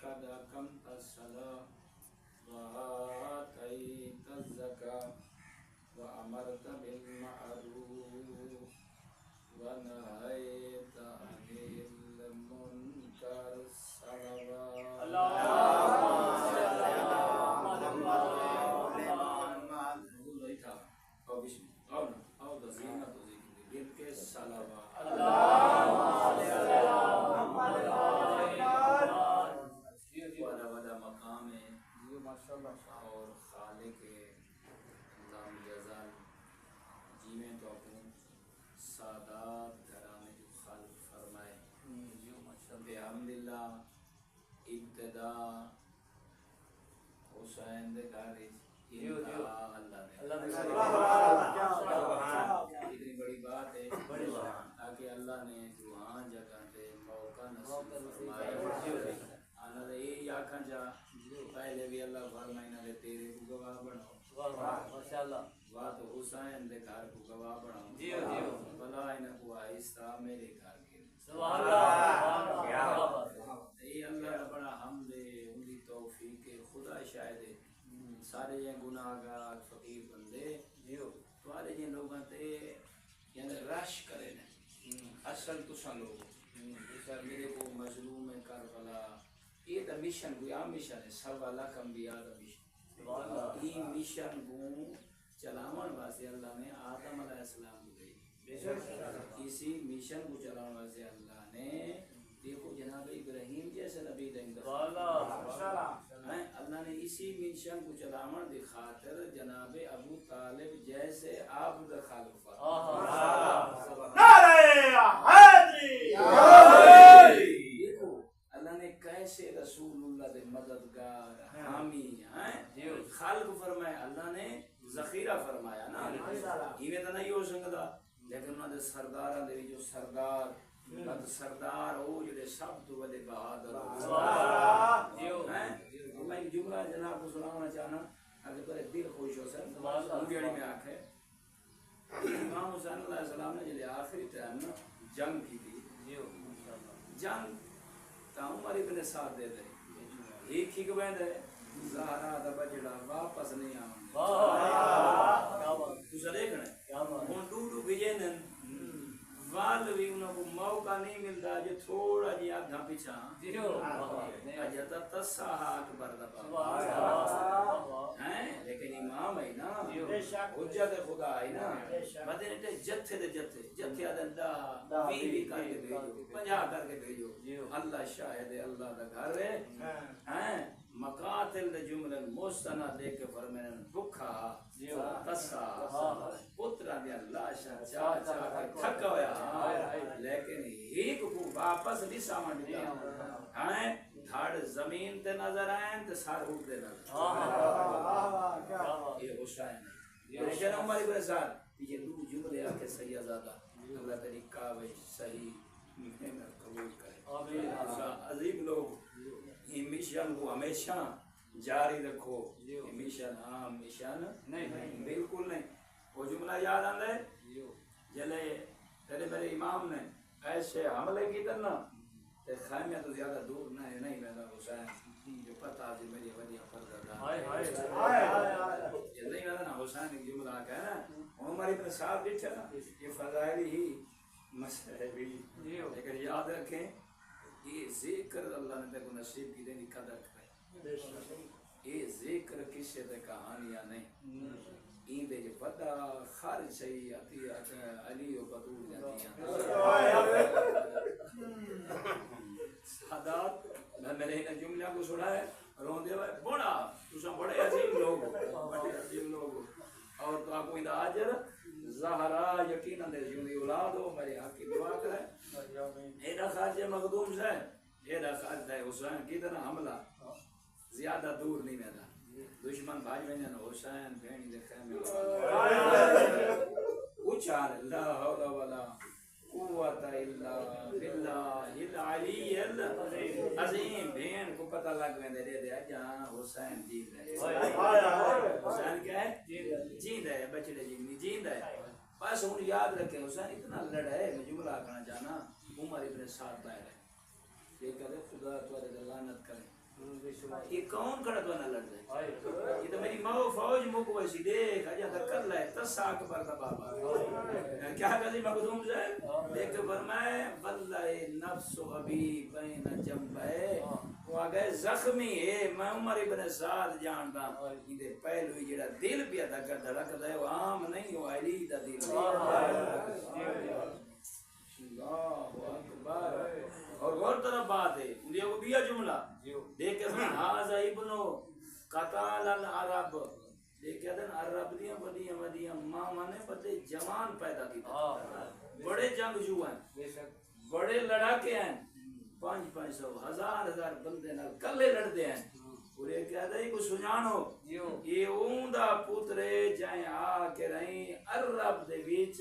قد أقمت الصلاة وآتيت الزكاة وأمرت بالمعروف ونهيت عن المنكر صلوات اور خالق لم یزل جیویں تو اپنے سادات گھرانے جو خلق فرمائے بحمدللہ ابتدا حسین دے گھر انتہا اللہ نے اتنی بڑی بات ہے تاکہ اللہ نے وہاں جگہ تے موقع نصیب فرمایا آنا دے یہ آکھاں جا پہلے بھی اللہ فرمائے نہ دے تیرے کو گواہ بناؤ ماشاءاللہ واہ تو حسین دے گھر کو گواہ بناؤ بلا انہاں کو آہستہ میرے گھر کے سبحان اللہ یہ اللہ کا بڑا حمد ہے ان کی توفیق خدا شاہد ہے سارے یہ گناہگار فقیر بندے تمہارے جن لوگاں تے یعنی رش کرے نا اصل تساں لوگ میرے کو مظلوم کربلا یہ تو مشن کوئی عام مشن ہے سوا لاکھ انبیاء کا مشن یہ مشن کو چلاون واسطے اللہ نے آدم علیہ السلام کو دی اسی مشن کو چلاون واسطے اللہ نے دیکھو جناب ابراہیم جیسے نبی دیں اللہ نے اسی مشن کو چلاون دی خاطر جناب ابو طالب جیسے عابد خلق دیکھو اللہ نے کیسے رسول اللہ دے مددگار حامی خلق فرمایا اللہ نے ذخیرہ فرمایا نا یہ تو نہیں ہو سکتا لیکن انہوں نے سرداراں دے جو سردار بد سردار ہو جڑے سب تو بڑے بہادر میں ایک جملہ جناب کو سنانا چاہنا اگر تیرے دل خوش ہو سر مجھے میں آنکھیں امام حسین علیہ السلام نے جلے آخری ٹائم جنگ کی تھی جنگ تا عمر ابن سعد دے دے ایک ہی گوین دے زہرا دا بجڑا واپس نہیں آؤں تو سا دیکھنے ان ڈوڈو بجینن وال بھی انہوں کو موقع نہیں ملتا جو تھوڑا جی آگھا پیچھا اجتا تساہا اکبر دبا لیکن امام ہے نا حجت خدا ہے نا بدن جتھے دے جتھے آدھن دا بھی کر کے بھیجو 50 کر کے بھیجو اللہ شاہد اللہ دا گھر ہے مقاتل دے جملن موستنا دے کے فرمین بکھا تسا پترہ دے اللہ شاہ چاہ کے تھک ہویا لیکن ایک کو واپس نہیں سامان دیا دھاڑ زمین تے نظر آئیں تے سار اٹھ دے نظر یہ حسین ہے لیکن عمر ابن سعد یہ دو جملے آکے سیدزادہ اللہ تیری کاوش صحیح محنت قبول کرے عظیم لوگ یہ مشن کو ہمیشہ جاری رکھو یہ مشن عام مشن نہیں بالکل نہیں وہ جملہ یاد آندہ ہے جلے تیرے میرے امام نے ایسے حملے کی تر نا تے خیمیہ تو زیادہ دور نہیں میرا حسین جو پتہ آجی میری ودیہ پردہ دا یہ نہیں میرا نا حسین ایک جملہ آکا ہے نا عمر ابن صاحب دیکھے نا یہ فضائلی ہی مسئلہ بھی لیکن یاد رکھیں یہ ذکر اللہ نے تک نصیب کی دینی قدر کرے یہ ذکر کسی تے کہانیاں نہیں این دے جو پتہ خارج صحیح آتی علی و بطول جاتی ہیں سادات میں نے انہیں جملہ کو سنا ہے رون دے بڑا تُساں بڑے عظیم لوگ اور تو آپ کو اندہ آجر زہرا یقیناً دے زیوندی اولاد ہو میرے حق کی دعا کرے ایڈا خارج مخدوم سے ایڈا خارج دے حسین کی طرح حملہ زیادہ دور نہیں میرا دشمن بھائی میں نے حسین بھینی دے خیمے اچھار لا حول ولا قوت الا باللہ العلی العظیم بھین کو پتہ لگ میں دے دے جہاں حسین جیت ہے حسین کیا ہے جیت ہے بچڑے جیت ہے بس ہوں یاد رکھیں حسین اتنا لڑ ہے میں جملہ کرنا چاہنا عمر ابن سعد باہر ہے یہ کہتے خدا تو لعنت کرے یہ کون کھڑا تو نہ لڑ جائے یہ تو میری ماں فوج مکو ایسی دیکھ اجا تک کر لائے تسا اکبر دا بابا کیا کہتی مخدوم سے دیکھ فرمائے واللہ نفس ابھی بین جنبے وہ آگئے زخمی ہے میں عمر ابن سعد جانتا یہ پہلو ہی جڑا دل پیا تھا کر دھڑکتا ہے وہ عام نہیں وہ علی دا دل اللہ اکبر اور غور طرف بات ہے یہ وہ بھی جملہ دیکھ ہاذا ابنو قتال العرب دیکھ عرب دیاں بڑیاں بڑیاں ماں نے پتے جوان پیدا کیتا بڑے جنگجو ہیں بڑے لڑاکے ہیں 500 1000 بندے نال کلے لڑدے ہیں پورے کہتا ہے کو سجانو یہ اوندا پترے جائیں آ کے رہیں عرب دے وچ